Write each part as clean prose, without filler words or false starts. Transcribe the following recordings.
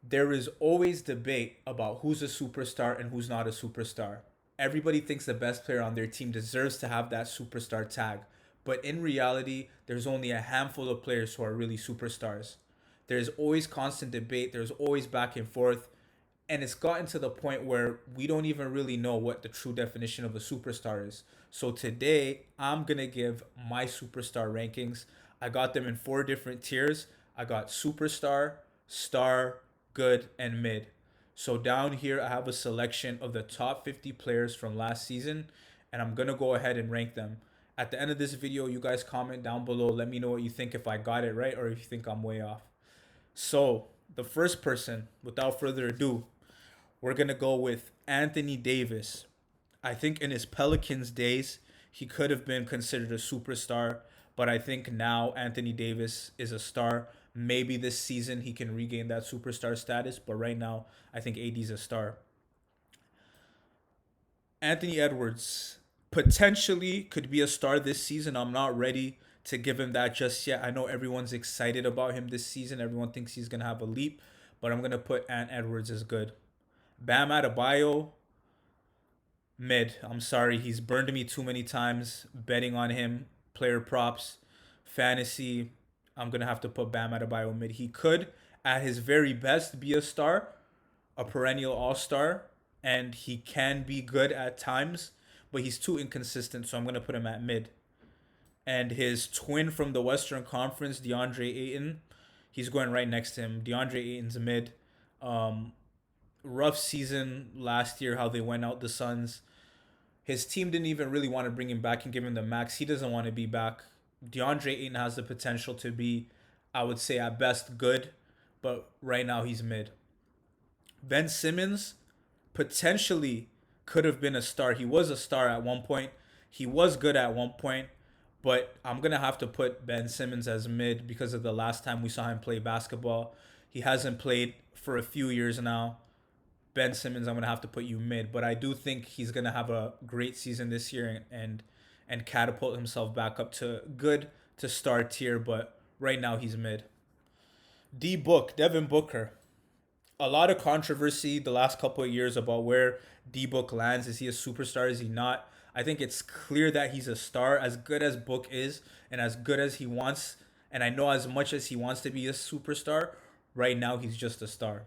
there is always debate about who's a superstar and who's not a superstar. Everybody thinks the best player on their team deserves to have that superstar tag, but in reality, there's only a handful of players who are really superstars. There's always constant debate, there's always back and forth, and it's gotten to the point where we don't even really know what the true definition of a superstar is. So today, I'm going to give my superstar rankings. I got them in four different tiers. I got superstar, star, good, and mid. So down here, I have a selection of the top 50 players from last season, and I'm going to go ahead and rank them. At the end of this video, you guys comment down below. Let me know what you think, if I got it right or if you think I'm way off. So, the first person, without further ado, we're going to go with Anthony Davis. I think in his Pelicans days, he could have been considered a superstar, but I think now Anthony Davis is a star. Maybe this season he can regain that superstar status, but right now I think AD's a star. Anthony Edwards potentially could be a star this season. I'm not ready to give him that just yet. I know everyone's excited about him this season. Everyone thinks he's going to have a leap, but I'm going to put Ant Edwards as good. Bam Adebayo, mid. I'm sorry, he's burned me too many times betting on him. Player props, fantasy. I'm gonna have to put Bam Adebayo mid. He could, at his very best, be a star, a perennial all star, and he can be good at times, but he's too inconsistent. So I'm gonna put him at mid. And his twin from the Western Conference, DeAndre Ayton, he's going right next to him. DeAndre Ayton's mid. Um, Rough season last year, how they went out the Suns. His team didn't even really want to bring him back and give him the max. He doesn't want to be back. DeAndre Ayton has the potential to be, I would say, at best good, but right now he's mid. Ben Simmons potentially could have been a star. He was a star at one point. He was good at one point, but I'm gonna have to put Ben Simmons as mid because of the last time we saw him play basketball. He hasn't played for a few years now. Ben Simmons, I'm gonna have to put you mid, but I do think he's gonna have a great season this year and catapult himself back up to good to star tier. But right now he's mid. D Book, Devin Booker. A lot of controversy the last couple of years about where D Book lands. Is he a superstar? Is he not? I think it's clear that he's a star. As good as Book is, and as good as he wants, and I know as much as he wants to be a superstar, right now he's just a star.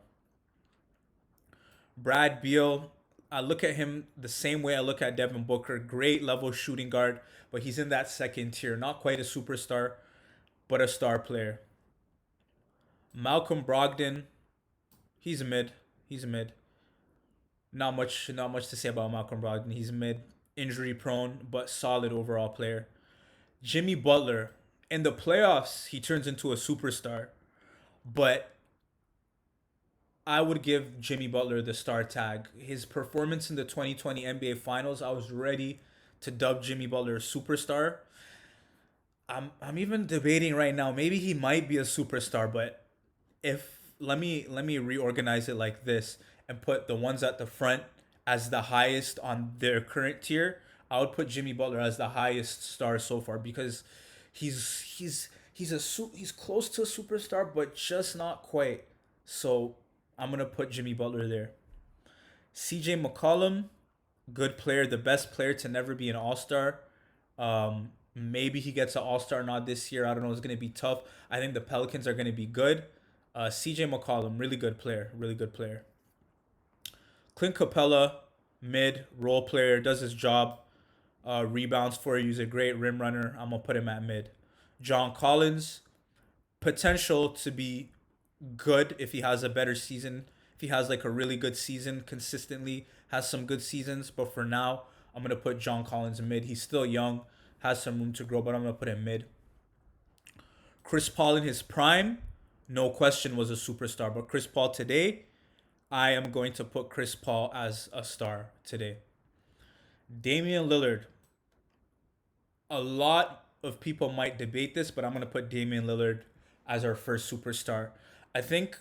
Brad Beal, I look at him the same way I look at Devin Booker. Great level shooting guard, but he's in that second tier. Not quite a superstar, but a star player. Malcolm Brogdon, he's mid. He's mid. Not much to say about Malcolm Brogdon. He's mid, injury prone, but solid overall player. Jimmy Butler, in the playoffs, he turns into a superstar, but I would give Jimmy Butler the star tag. His performance in the 2020 NBA Finals, I was ready to dub Jimmy Butler a superstar. I'm even debating right now. Maybe he might be a superstar, but if let me reorganize it like this and put the ones at the front as the highest on their current tier. I would put Jimmy Butler as the highest star so far because he's close to a superstar, but just not quite. So I'm gonna put Jimmy Butler there. CJ McCollum, good player, the best player to never be an All Star. Maybe he gets an All Star nod this year. I don't know. It's gonna be tough. I think the Pelicans are gonna be good. CJ McCollum, really good player, really good player. Clint Capella, mid role player, does his job. Rebounds for you. He's a great rim runner. I'm gonna put him at mid. John Collins, potential to be good if he has a better season. If he has like a really good season consistently, has some good seasons. But for now, I'm gonna put John Collins in mid. He's still young, has some room to grow, but I'm gonna put him mid. Chris Paul in his prime, no question was a superstar. But Chris Paul today, I am going to put Chris Paul as a star today. Damian Lillard, a lot of people might debate this, but I'm gonna put Damian Lillard as our first superstar. I think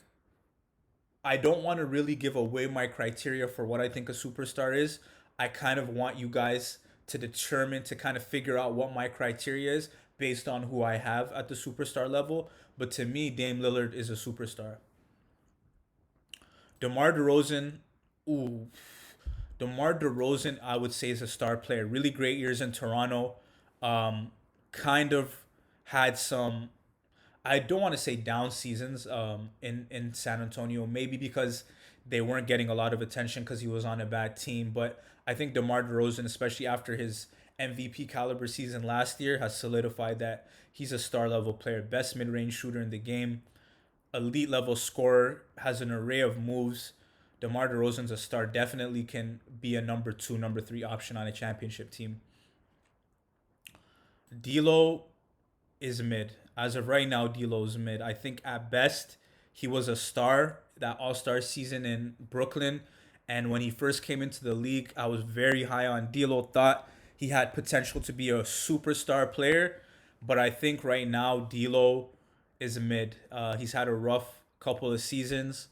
I don't want to really give away my criteria for what I think a superstar is. I kind of want you guys to determine, to kind of figure out what my criteria is based on who I have at the superstar level. But to me, Dame Lillard is a superstar. DeMar DeRozan, ooh, DeMar DeRozan, I would say is a star player. Really great years in Toronto. Um, kind of had some, I don't want to say down seasons in San Antonio, maybe because they weren't getting a lot of attention because he was on a bad team. But I think DeMar DeRozan, especially after his MVP caliber season last year, has solidified that he's a star level player, best mid range shooter in the game, elite level scorer, has an array of moves. DeMar DeRozan's a star, definitely can be a number two, number three option on a championship team. D'Lo is mid. As of right now, D'Lo's mid. I think at best he was a star that All Star season in Brooklyn, and when he first came into the league, I was very high on D'Lo. Thought he had potential to be a superstar player, but I think right now D'Lo is mid. He's had a rough couple of seasons,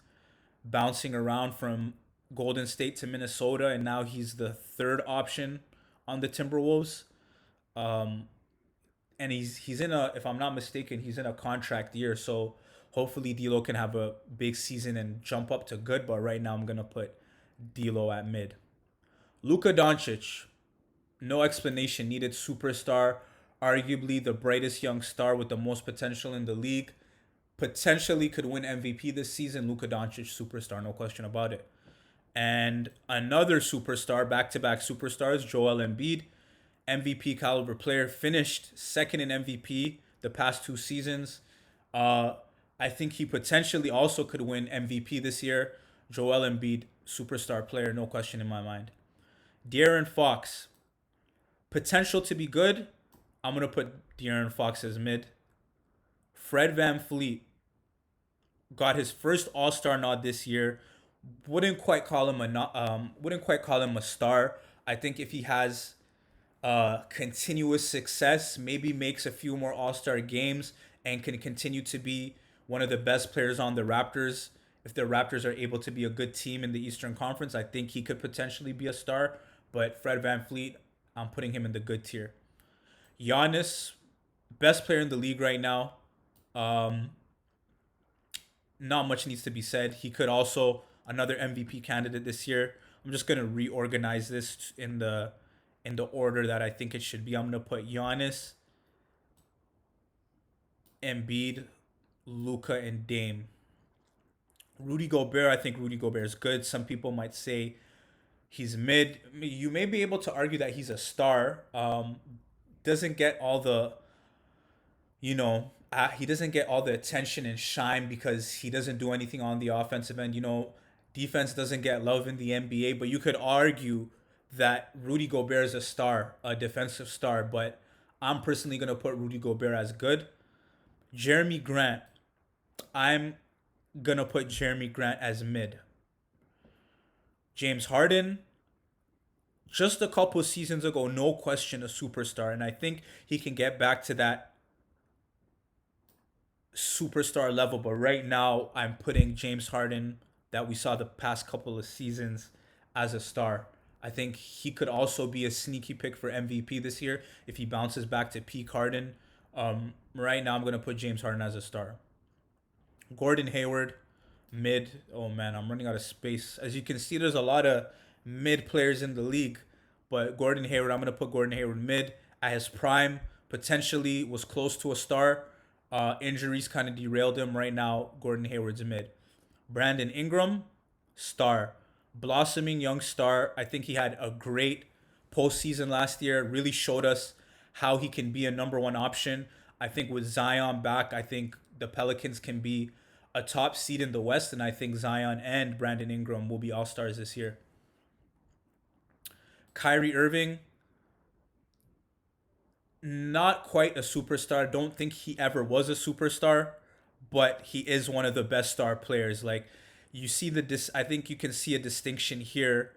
bouncing around from Golden State to Minnesota, and now he's the third option on the Timberwolves. Um, and he's in a, if I'm not mistaken, he's in a contract year. So hopefully D'Lo can have a big season and jump up to good. But right now I'm gonna put D'Lo at mid. Luka Doncic, no explanation needed. Superstar, arguably the brightest young star with the most potential in the league. Potentially could win MVP this season. Luka Doncic, superstar, no question about it. And another superstar, back to back superstars, Joel Embiid, MVP caliber player, finished second in MVP the past two seasons. Uh, I think he potentially also could win MVP this year. Joel Embiid, superstar player, no question in my mind. De'Aaron Fox, potential to be good. I'm gonna put De'Aaron Fox as mid. Fred Van Fleet got his first All Star nod this year. Wouldn't quite call him a wouldn't quite call him a star. I think if he has continuous success, maybe makes a few more All Star games, and can continue to be one of the best players on the Raptors. If the Raptors are able to be a good team in the Eastern Conference, I think he could potentially be a star. But Fred Van Fleet, I'm putting him in the good tier. Giannis, best player in the league right now. Um, Not much needs to be said. He could also another MVP candidate this year. I'm just gonna reorganize this in the order that I think it should be. I'm gonna put Giannis, Embiid, Luca, and Dame. Rudy Gobert, I think Rudy Gobert is good. Some people might say he's mid. You may be able to argue that he's a star. Doesn't get all the, he doesn't get all the attention and shine because he doesn't do anything on the offensive end. Defense doesn't get love in the NBA, but you could argue that Rudy Gobert is a star, a defensive star. But I'm personally gonna put Rudy Gobert as good. Jeremy Grant, I'm gonna put Jeremy Grant as mid. James Harden, just a couple seasons ago, no question a superstar, and I think he can get back to that superstar level. But right now, I'm putting James Harden that we saw the past couple of seasons as a star. I think he could also be a sneaky pick for MVP this year if he bounces back to peak Harden. Right now, I'm gonna put James Harden as a star. Gordon Hayward, mid. Oh man, I'm running out of space. As you can see, there's a lot of mid players in the league, but Gordon Hayward, I'm gonna put Gordon Hayward mid at his prime. Potentially was close to a star. Injuries kind of derailed him. Right now, Gordon Hayward's mid. Brandon Ingram, star, blossoming young star. I think he had a great postseason last year. Really showed us how he can be a number one option. I think with Zion back, I think the Pelicans can be a top seed in the West, and I think Zion and Brandon Ingram will be all stars this year. Kyrie Irving, not quite a superstar. Don't think he ever was a superstar, but he is one of the best star players. Like you see I think you can see a distinction here,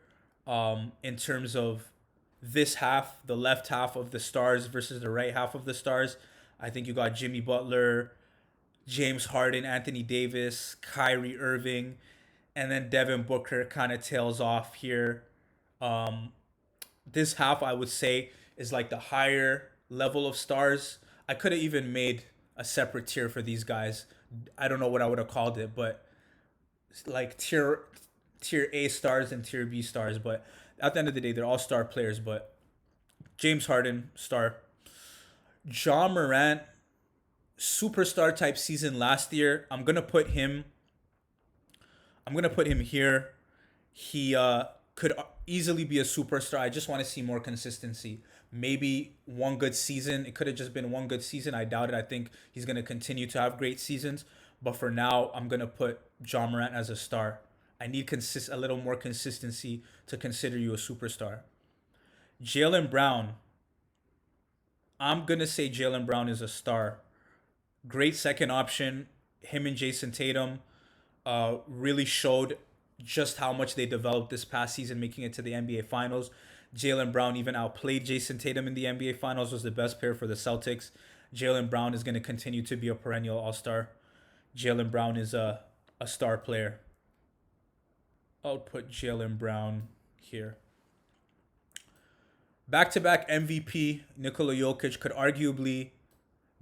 in terms of this half, the left half of the stars versus the right half of the stars. I think you got Jimmy Butler, James Harden, Anthony Davis, Kyrie Irving, and then Devin Booker kind of tails off here. Um, this half I would say is like the higher level of stars. I could have even made a separate tier for these guys. I don't know what I would have called it, but like tier A stars and tier B stars, but at the end of the day, they're all star players. But James Harden, star. John Morant, superstar type season last year. I'm gonna put him here. He could easily be a superstar. I just want to see more consistency. Maybe one good season. It could have just been one good season. I doubt it. I think he's going to continue to have great seasons. But for now, I'm going to put John Morant as a star. I need a little more consistency to consider you a superstar. Jalen Brown. I'm going to say Jalen Brown is a star. Great second option. Him and Jason Tatum really showed just how much they developed this past season, making it to the NBA Finals. Jalen Brown even outplayed Jason Tatum in the NBA Finals, was the best player for the Celtics. Jalen Brown is going to continue to be a perennial All Star. Jalen Brown is a star player. I'll put Jalen Brown here. Back to back MVP, Nikola Jokic could arguably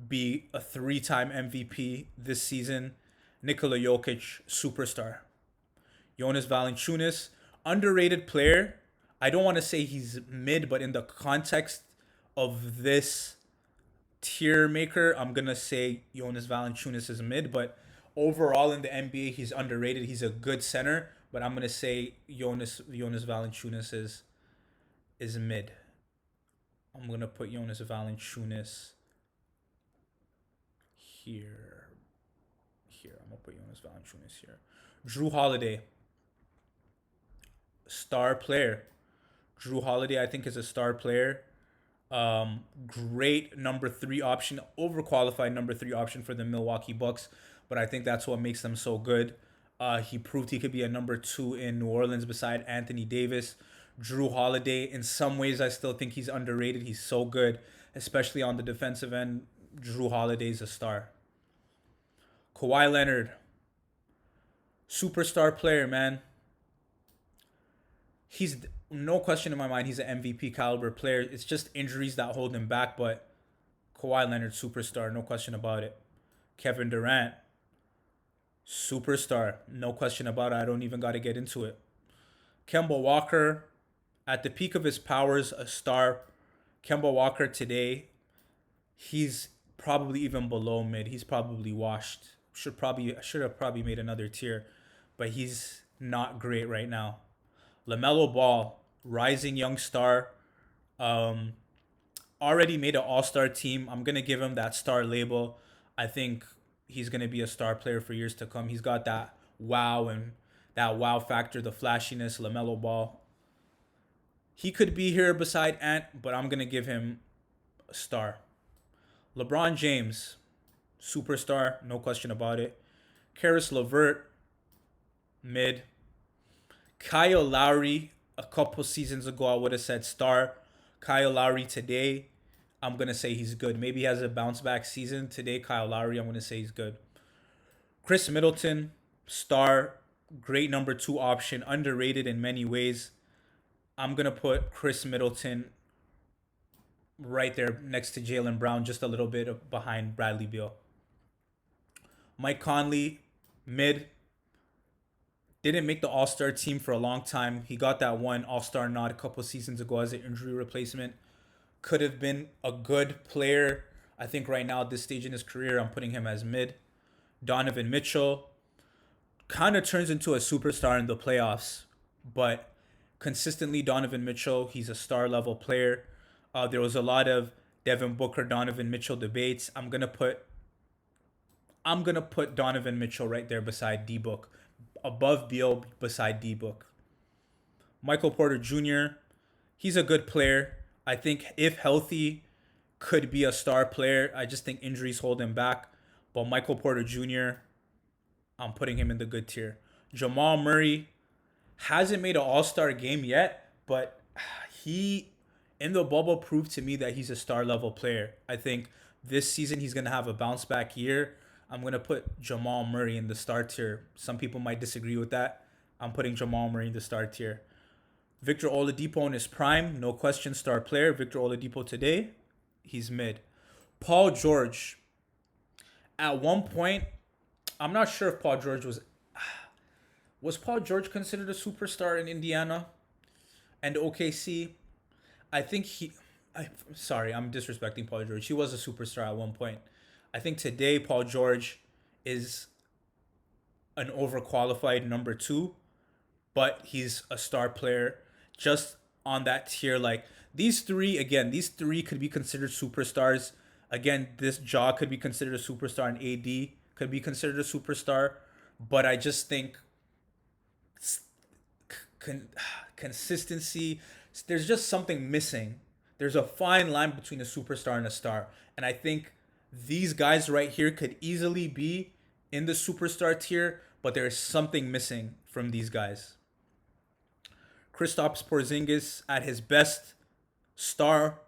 be a 3-time MVP this season. Nikola Jokic, superstar. Jonas Valanciunas, underrated player. I don't want to say he's mid, but in the context of this tier maker, I'm gonna say Jonas Valanciunas is mid. But overall in the NBA, he's underrated. He's a good center, but I'm gonna say Jonas Valanciunas is mid. I'm gonna put Jonas Valanciunas here. I'm gonna put Jonas Valanciunas here. Drew Holiday, star player. Drew Holiday, I think, is a star player. Great number three option, overqualified number three option for the Milwaukee Bucks, but I think that's what makes them so good. He proved he could be a number two in New Orleans beside Anthony Davis. Drew Holiday, in some ways, I still think he's underrated. He's so good, especially on the defensive end. Drew Holiday's a star. Kawhi Leonard, superstar player, man. He's no question in my mind. He's an MVP caliber player. It's just injuries that hold him back. But Kawhi Leonard, superstar, no question about it. Kevin Durant, superstar, no question about it. I don't even got to get into it. Kemba Walker, at the peak of his powers, a star. Kemba Walker today, he's probably even below mid. He's probably washed. Should have probably made another tier, but he's not great right now. LaMelo Ball, rising young star, um, already made an All Star team. I'm gonna give him that star label. I think he's gonna be a star player for years to come. He's got that wow factor, the flashiness. LaMelo Ball. He could be here beside Ant, but I'm gonna give him a star. LeBron James, superstar, no question about it. Karis LeVert, mid. Kyle Lowry, a couple seasons ago, I would have said star. Kyle Lowry today, I'm going to say he's good. Maybe he has a bounce back season. Today, Kyle Lowry, I'm going to say he's good. Chris Middleton, star, great number two option, underrated in many ways. I'm going to put Chris Middleton right there next to Jalen Brown, just a little bit behind Bradley Beal. Mike Conley, mid. Didn't make the All Star team for a long time. He got that one All Star nod a couple seasons ago as an injury replacement. Could have been a good player. I think right now at this stage in his career, I'm putting him as mid. Donovan Mitchell kind of turns into a superstar in the playoffs, but consistently Donovan Mitchell, he's a star level player. There was a lot of Devin Booker, Donovan Mitchell debates. I'm gonna put Donovan Mitchell right there beside D Book, above Beal, beside D Book. Michael Porter Jr. He's a good player. I think if healthy, could be a star player. I just think injuries hold him back. But Michael Porter Jr., I'm putting him in the good tier. Jamal Murray hasn't made an All Star game yet, but he in the bubble proved to me that he's a star level player. I think this season he's gonna have a bounce back year. I'm gonna put Jamal Murray in the star tier. Some people might disagree with that. I'm putting Jamal Murray in the star tier. Victor Oladipo in his prime, no question, star player. Victor Oladipo today, he's mid. Paul George, at one point, I'm not sure if Paul George was. Was Paul George considered a superstar in Indiana and OKC? I think he. Sorry, I'm disrespecting Paul George. He was a superstar at one point. I think today Paul George is an overqualified number two, but he's a star player just on that tier. Like these three could be considered superstars. Again, this Jaw could be considered a superstar, and AD could be considered a superstar. But I just think con- consistency. There's just something missing. There's a fine line between a superstar and a star, and I think these guys right here could easily be in the superstar tier, but there is something missing from these guys. Kristaps Porzingis at his best, star.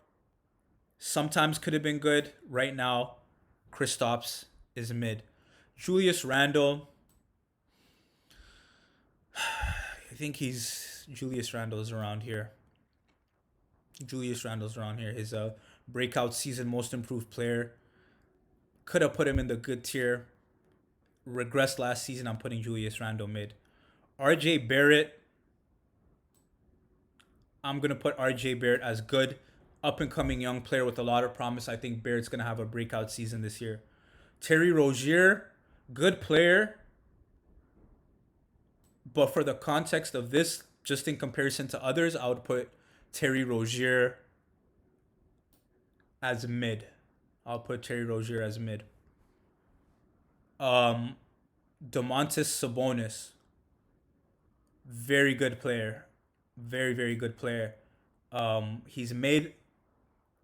Sometimes could have been good. Right now, Kristaps is mid. Julius Randle, I think he's Julius Randle's around here. Julius Randle's around here. His breakout season, most improved player. Could have put him in the good tier. Regressed last season. I'm putting Julius Randle mid. RJ Barrett. I'm gonna put RJ Barrett as good, up and coming young player with a lot of promise. I think Barrett's gonna have a breakout season this year. Terry Rozier, good player, but for the context of this, just in comparison to others, I would put Terry Rozier as mid. I'll put Terry Rozier as mid. Um, Domantas Sabonis, very good player, very good player. He's made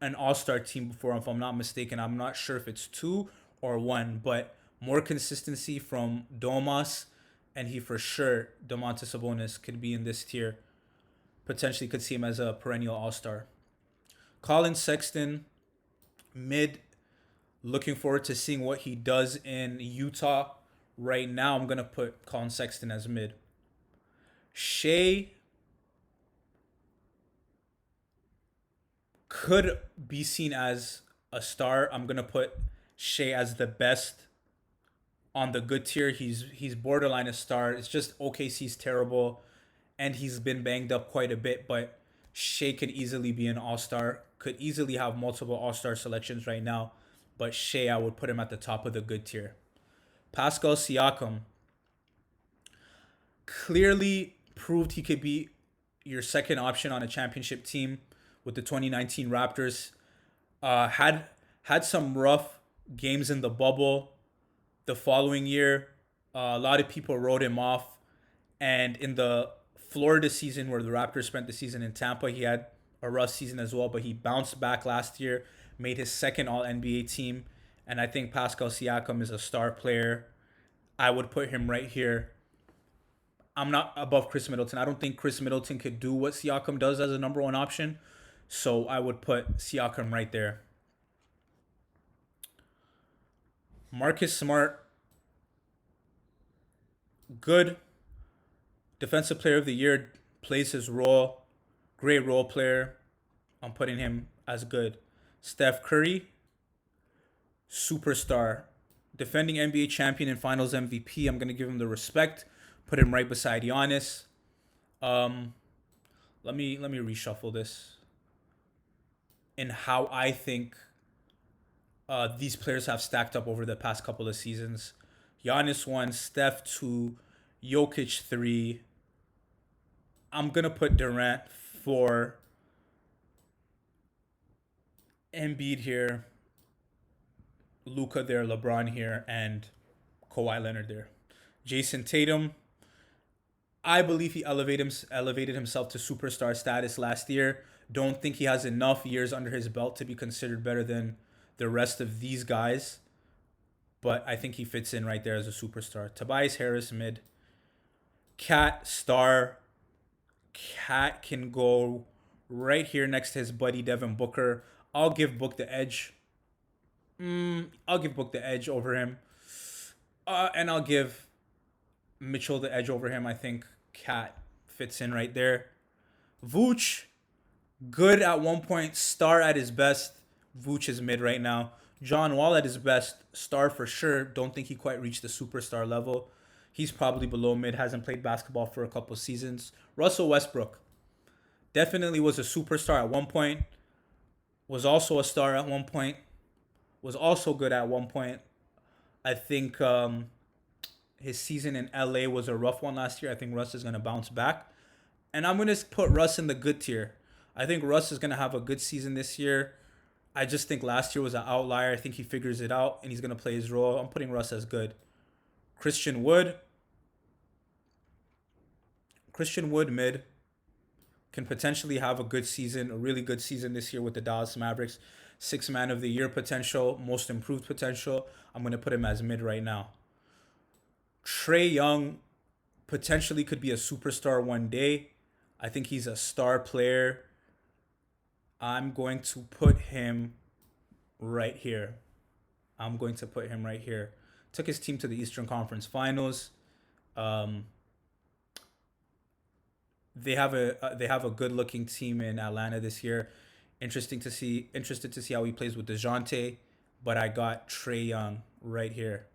an All Star team before, if I'm not mistaken. I'm not sure if it's two or one, but more consistency from Domas, and he for sure Domantas Sabonis could be in this tier. Potentially could see him as a perennial All Star. Colin Sexton, mid. Looking forward to seeing what he does in Utah. Right now, I'm gonna put Colin Sexton as mid. Shea could be seen as a star. I'm gonna put Shea as the best on the good tier. He's borderline a star. It's just OKC's terrible, and he's been banged up quite a bit. But Shea could easily be an All Star. Could easily have multiple All Star selections right now. But Shea, I would put him at the top of the good tier. Pascal Siakam clearly proved he could be your second option on a championship team with the 2019 Raptors. Had some rough games in the bubble the following year. A lot of people wrote him off, and in the Florida season where the Raptors spent the season in Tampa, he had a rough season as well. But he bounced back last year, made his second All NBA team, and I think Pascal Siakam is a star player. I would put him right here. I'm not above Chris Middleton. I don't think Chris Middleton could do what Siakam does as a number one option. So I would put Siakam right there. Marcus Smart, good defensive player of the year, plays his role. Great role player. I'm putting him as good. Steph Curry, superstar. Defending NBA champion and finals MVP. I'm going to give him the respect. Put him right beside Giannis. Um, let me reshuffle this in how I think these players have stacked up over the past couple of seasons. Giannis 1, Steph 2, Jokic 3. I'm gonna put Durant 4, Embiid here, Luka there, LeBron here, and Kawhi Leonard there. Jason Tatum, I believe he elevated himself to superstar status last year. Don't think he has enough years under his belt to be considered better than the rest of these guys, but I think he fits in right there as a superstar. Tobias Harris mid. Cat star. Cat can go right here next to his buddy Devin Booker. I'll give Book the edge. I'll give Book the edge over him. And I'll give Mitchell the edge over him. I think Cat fits in right there. Vooch, good at one point, star at his best. Vooch is mid right now. John Wall at his best, star for sure. Don't think he quite reached the superstar level. He's probably below mid. Hasn't played basketball for a couple seasons. Russell Westbrook definitely was a superstar at one point. Was also a star at one point. Was also good at one point. I think his season in LA was a rough one last year. I think Russ is gonna bounce back, and I'm gonna put Russ in the good tier. I think Russ is gonna have a good season this year. I just think last year was an outlier. I think he figures it out and he's gonna play his role. I'm putting Russ as good. Christian Wood, Christian Wood mid can potentially have a good season, a really good season this year with the Dallas Mavericks. Six man of the year potential, most improved potential. I'm gonna put him as mid right now. Trey Young potentially could be a superstar one day. I think he's a star player. I'm going to put him right here. I'm going to put him right here. Took his team to the Eastern Conference Finals. Um, they have a good looking team in Atlanta this year. Interested to see how he plays with Dejounte, but I got Trey Young right here.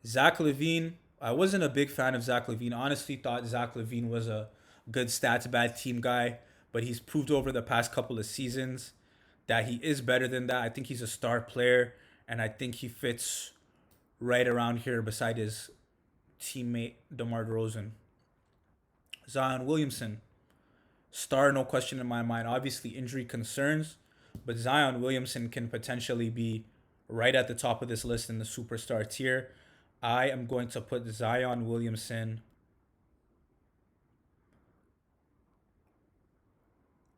Zach Levine. I wasn't a big fan of Zach Levine. Honestly, thought Zach Levine was a good stats bad team guy, but he's proved over the past couple of seasons that he is better than that. I think he's a star player, and I think he fits right around here beside his teammate DeMar DeRozan. Zion Williamson, star, no question in my mind. Obviously, injury concerns, but Zion Williamson can potentially be right at the top of this list in the superstar tier. I am going to put Zion Williamson.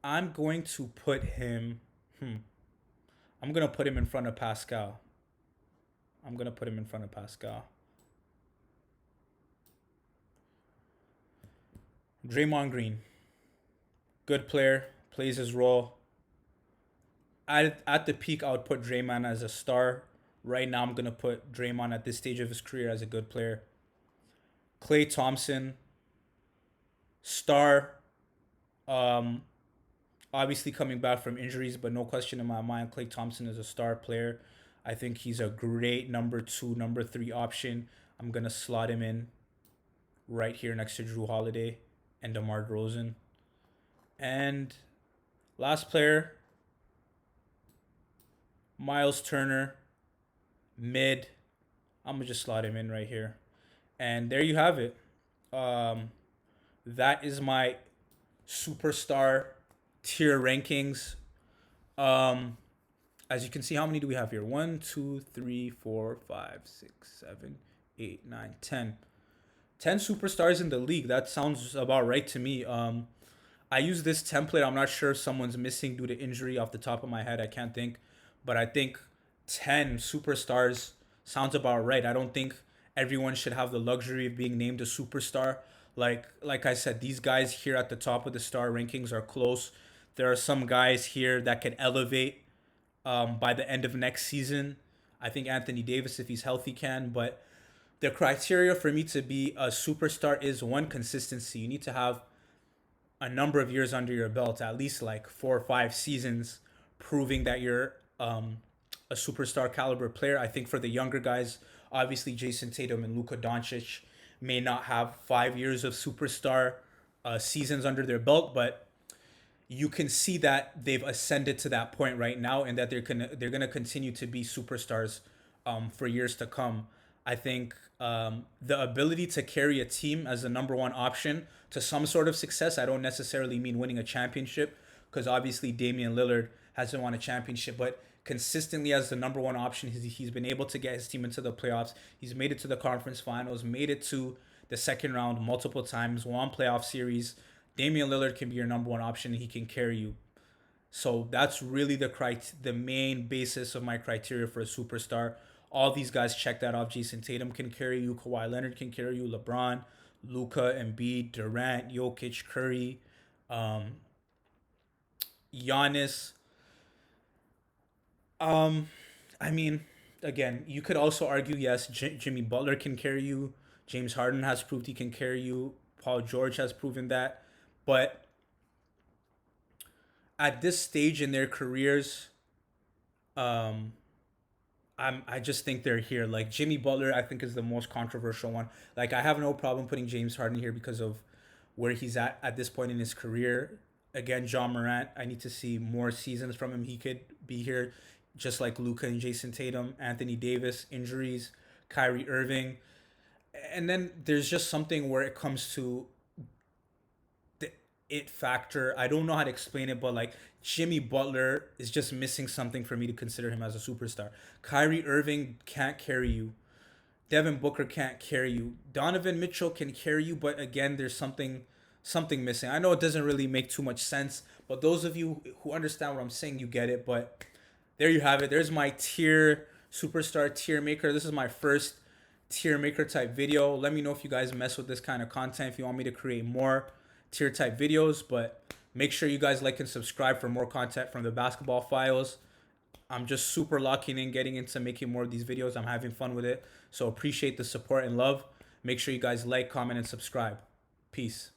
I'm going to put him. I'm going to put him in front of Pascal. I'm going to put him in front of Pascal. Draymond Green, good player, plays his role. At the peak, I would put Draymond as a star. Right now, I'm gonna put Draymond at this stage of his career as a good player. Klay Thompson, star. Um, Obviously coming back from injuries, but no question in my mind, Klay Thompson is a star player. I think he's a great number two, number three option. I'm gonna slot him in right here next to Drew Holiday and DeMar DeRozan. And last player, Miles Turner, mid. I'm gonna just slot him in right here. And there you have it. Um, that is my superstar tier rankings. Um, as you can see, how many do we have here? One, two, three, four, five, six, seven, eight, nine, 10. 10 superstars in the league. That sounds about right to me. I use this template. I'm not sure if someone's missing due to injury off the top of my head. I can't think. But I think 10 superstars sounds about right. I don't think everyone should have the luxury of being named a superstar. Like I said, these guys here at the top of the star rankings are close. There are some guys here that could elevate by the end of next season. I think Anthony Davis, if he's healthy, can. But the criteria for me to be a superstar is one, consistency. You need to have a number of years under your belt, at least like 4 or 5 seasons, proving that you're a superstar caliber player. I think for the younger guys, obviously Jason Tatum and Luka Doncic may not have 5 years of superstar seasons under their belt, but you can see that they've ascended to that point right now, and that they're gonna continue to be superstars for years to come. I think the ability to carry a team as the number one option to some sort of success. I don't necessarily mean winning a championship, because obviously Damian Lillard hasn't won a championship, but consistently as the number one option, he's been able to get his team into the playoffs. He's made it to the conference finals, made it to the second round multiple times, won playoff series. Damian Lillard can be your number one option. And he can carry you. So that's really the main basis of my criteria for a superstar. All these guys check that off. Jason Tatum can carry you. Kawhi Leonard can carry you. LeBron, Luka, Embiid, Durant, Jokic, Curry, um, Giannis. Um, I mean, again, you could also argue yes, Jimmy Butler can carry you. James Harden has proved he can carry you. Paul George has proven that. But at this stage in their careers, um, I just think they're here. Like Jimmy Butler, I think is the most controversial one. Like I have no problem putting James Harden here because of where he's at this point in his career. Again, John Morant, I need to see more seasons from him. He could be here, just like Luka and Jason Tatum, Anthony Davis, injuries, Kyrie Irving, and then there's just something where it comes to the it factor. I don't know how to explain it, but like Jimmy Butler is just missing something for me to consider him as a superstar. Kyrie Irving can't carry you. Devin Booker can't carry you. Donovan Mitchell can carry you, but again, there's something missing. I know it doesn't really make too much sense, but those of you who understand what I'm saying, you get it. But there you have it. There's my tier superstar tier maker. This is my first tier maker type video. Let me know if you guys mess with this kind of content, if you want me to create more tier type videos, but make sure you guys like and subscribe for more content from the Basketball Files. I'm just super locking in, getting into making more of these videos. I'm having fun with it. So appreciate the support and love. Make sure you guys like, comment, and subscribe. Peace.